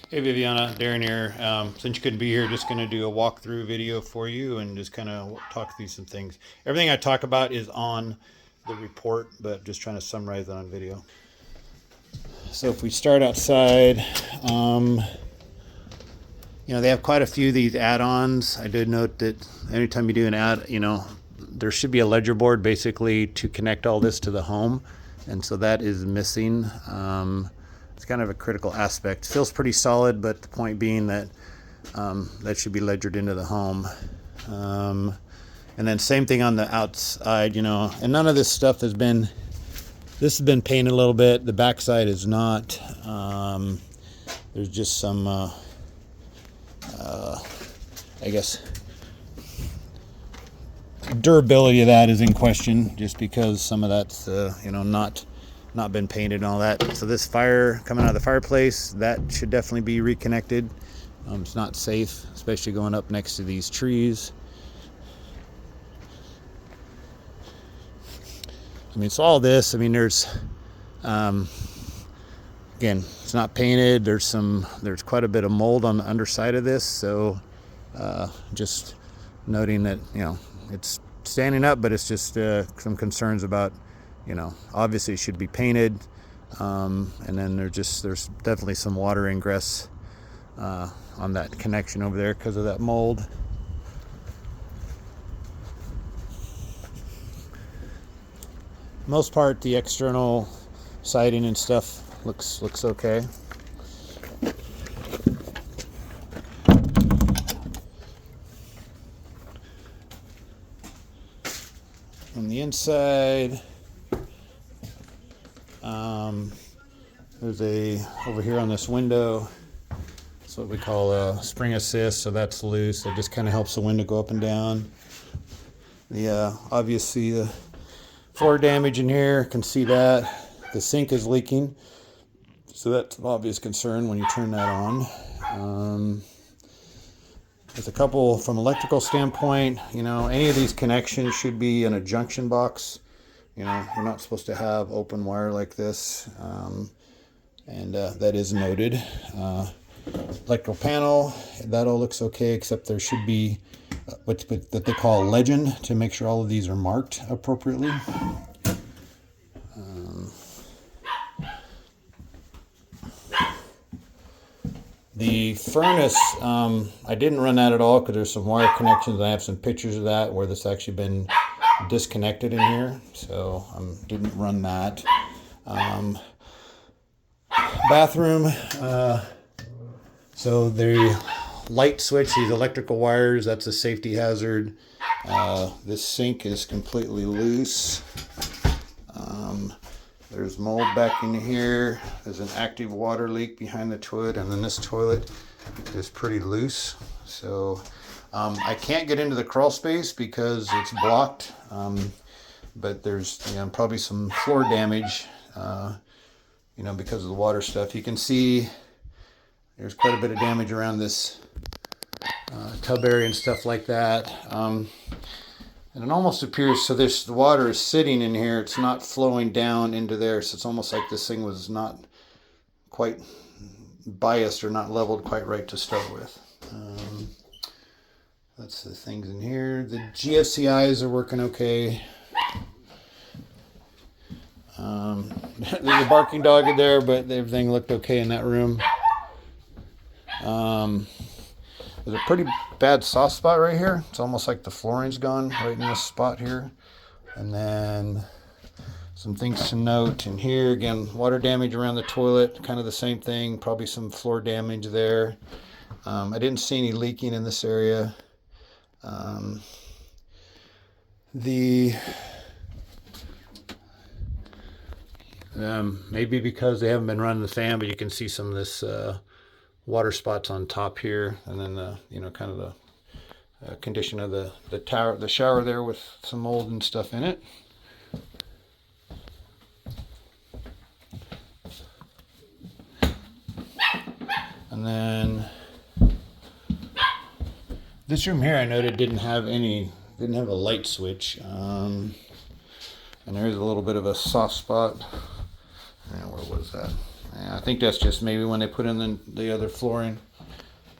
Hey Viviana, Darren here. Since you couldn't be here, just going to do a walkthrough video for you and just kind of talk through some things. Everything I talk about is on the report, but just trying to summarize it on video. So if we start outside, they have quite a few of these add-ons. I did note that anytime you do an add, there should be a ledger board basically to connect all this to the home, and so that is missing. It's kind of a critical aspect. Feels pretty solid, but the point being that that should be ledgered into the home. And then same thing on the outside, and none of this stuff has been, this has been painted a little bit. The backside is not. There's just some, I guess, durability of that is in question, just because some of that's, not been painted and all that. So this fire coming out of the fireplace, that should definitely be reconnected. It's not safe, especially going up next to these trees. So all this, there's, again, it's not painted. There's quite a bit of mold on the underside of this. So just noting that, it's standing up, but it's just some concerns about, obviously it should be painted. And then there's definitely some water ingress on that connection over there because of that mold. Most part, the external siding and stuff looks okay. On the inside, there's over here on this window, it's what we call a spring assist, so that's loose. It just kind of helps the window go up and down. Obviously the floor damage in here, can see that. The sink is leaking, so that's an obvious concern when you turn that on. There's a couple from electrical standpoint, any of these connections should be in a junction box. You're not supposed to have open wire like this, and that is noted. Electrical panel, that all looks okay, except there should be what they call a legend to make sure all of these are marked appropriately. The furnace, I didn't run that at all because there's some wire connections. I have some pictures of that where this actually been disconnected in here, so I didn't run that. Bathroom, so the light switch, these electrical wires, that's a safety hazard. This sink is completely loose. There's mold back in here. There's an active water leak behind the toilet, and then this toilet is pretty loose. So I can't get into the crawl space because it's blocked. But there's probably some floor damage, because of the water stuff. You can see there's quite a bit of damage around this tub area and stuff like that. And it almost appears, so the water is sitting in here, it's not flowing down into there, so it's almost like this thing was not quite biased or not leveled quite right to start with. That's the things in here. The GFCIs are working okay. There's a barking dog in there, but everything looked okay in that room. There's a pretty bad soft spot right here. It's almost like the flooring's gone right in this spot here. And then some things to note in here. Again, water damage around the toilet, kind of the same thing. Probably some floor damage there. I didn't see any leaking in this area. Maybe because they haven't been running the fan, but you can see some of this water spots on top here, and then kind of the condition of the shower there with some mold and stuff in it. And then this room here, I noted didn't have a light switch, and there's a little bit of a soft spot. Where was that? Yeah, I think that's just maybe when they put in the other flooring.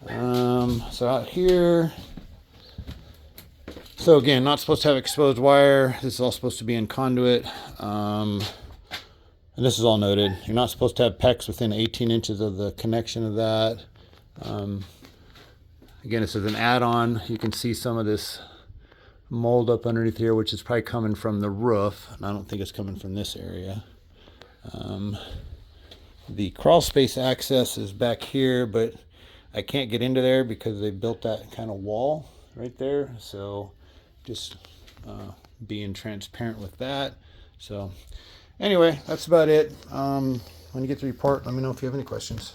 So out here, so again, not supposed to have exposed wire. This is all supposed to be in conduit. And this is all noted. You're not supposed to have PEX within 18 inches of the connection of that. Again, this is an add-on. You can see some of this mold up underneath here, which is probably coming from the roof. And I don't think it's coming from this area. The crawl space access is back here, but I can't get into there because they built that kind of wall right there. So just being transparent with that. So anyway, that's about it. When you get the report, let me know if you have any questions.